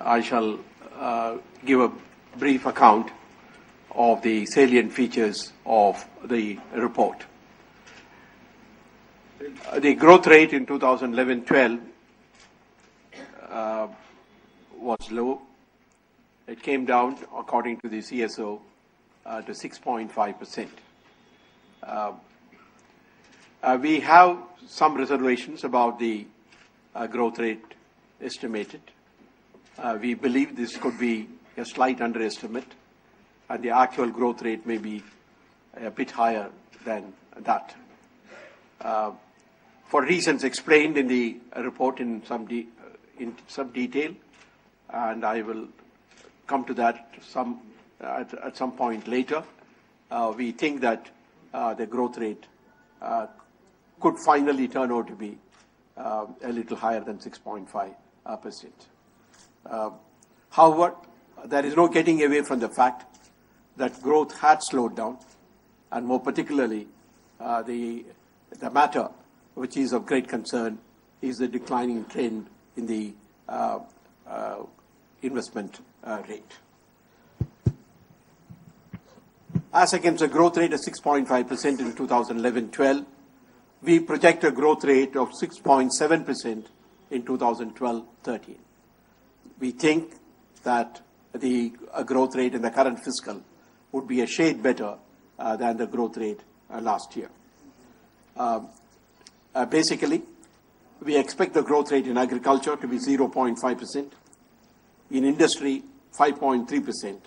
I shall give a brief account of the salient features of the report. The growth rate in 2011-12 was low. It came down, according to the CSO, to 6.5%. We have some reservations about the growth rate estimated. We believe this could be a slight underestimate, and the actual growth rate may be a bit higher than that. For reasons explained in the report in some detail, and I will come to that at some point later, we think that the growth rate could finally turn out to be a little higher than 6.5%. However, there is no getting away from the fact that growth had slowed down, and more particularly, the matter which is of great concern is the declining trend in the investment rate. As against a growth rate of 6.5% in 2011-12, we project a growth rate of 6.7% in 2012-13. We think that the growth rate in the current fiscal would be a shade better than the growth rate last year. Basically, we expect the growth rate in agriculture to be 0.5%, in industry 5.3%,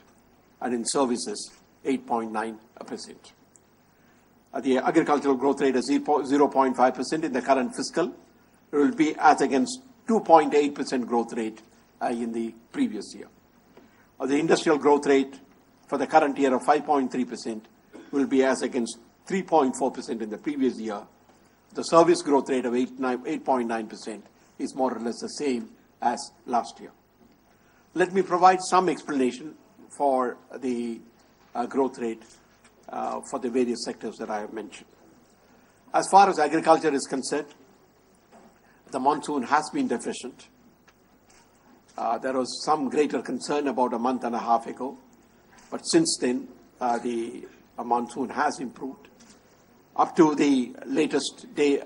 and in services 8.9%. The agricultural growth rate is 0.5% in the current fiscal. It will be as against 2.8% growth rate in the previous year. The industrial growth rate for the current year of 5.3% will be as against 3.4% in the previous year. The service growth rate of 8.9% is more or less the same as last year. Let me provide some explanation for the growth rate for the various sectors that I have mentioned. As far as agriculture is concerned, the monsoon has been deficient. There was some greater concern about a month and a half ago, but since then the monsoon has improved. Up to the latest date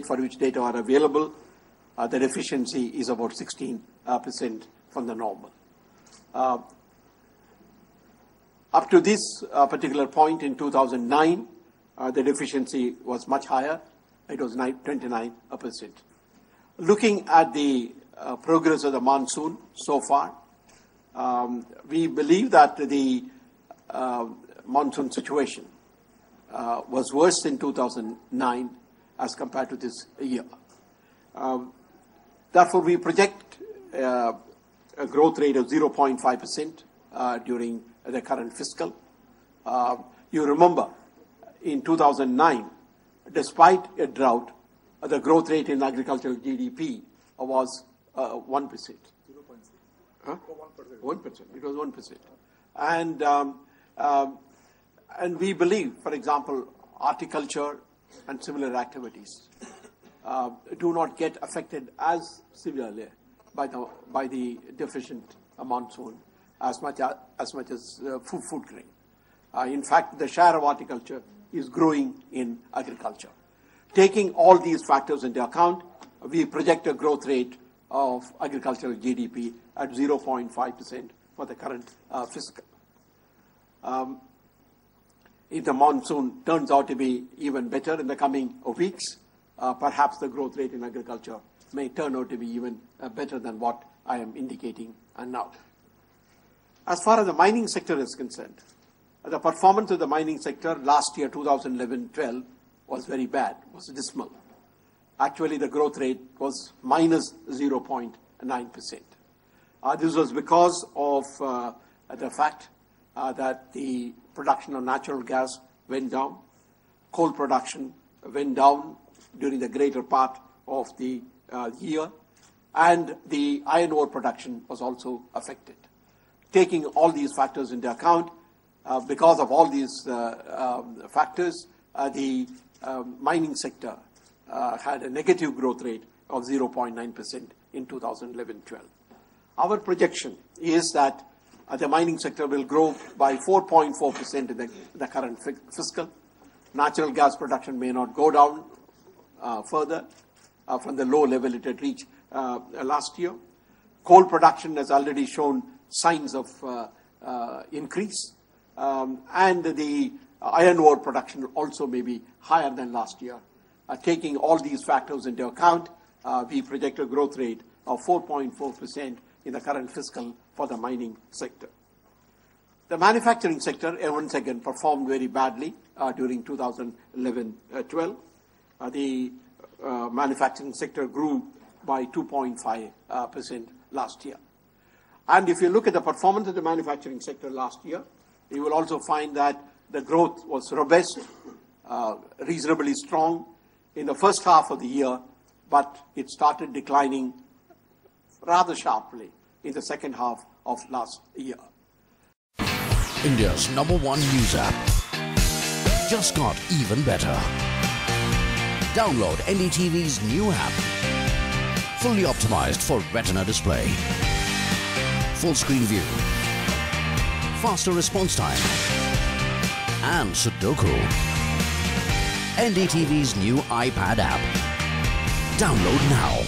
for which data are available, the deficiency is about 16% from the normal. Up to this particular point in 2009, the deficiency was much higher. It was 29%. Looking at the progress of the monsoon so far, we believe that the monsoon situation was worse in 2009 as compared to this year. Therefore, we project a growth rate of 0.5% during the current fiscal. You remember, in 2009, despite a drought, the growth rate in agricultural GDP was 1%. 0.6. Huh? 1%. It was 1%. And we believe, for example, horticulture and similar activities do not get affected as severely by the deficient monsoon as much as food grain. In fact, the share of horticulture is growing in agriculture. Taking all these factors into account, we project a growth rate of agricultural GDP at 0.5% for the current fiscal. If the monsoon turns out to be even better in the coming weeks, perhaps the growth rate in agriculture may turn out to be even better than what I am indicating now. As far as the mining sector is concerned, the performance of the mining sector last year, 2011-12, was very bad, was dismal. Actually, the growth rate was minus 0.9%. This was because of the fact that the production of natural gas went down, coal production went down during the greater part of the year, and the iron ore production was also affected. Taking all these factors into account, because of all these factors, the mining sector had a negative growth rate of 0.9% in 2011-12. Our projection is that the mining sector will grow by 4.4% in the current fiscal. Natural gas production may not go down further from the low level it had reached last year. Coal production has already shown signs of increase, and the iron ore production also may be higher than last year. Taking all these factors into account, we project a growth rate of 4.4% in the current fiscal for the mining sector. The manufacturing sector, once again, performed very badly during 2011-12. The manufacturing sector grew by 2.5% last year. And if you look at the performance of the manufacturing sector last year, you will also find that the growth was robust, reasonably strong in the first half of the year, but it started declining rather sharply in the second half of last year. India's #1 news app just got even better. Download NDTV's new app. Fully optimized for retina display. Full screen view. Faster response time. And Sudoku. NDTV's new iPad app. Download now.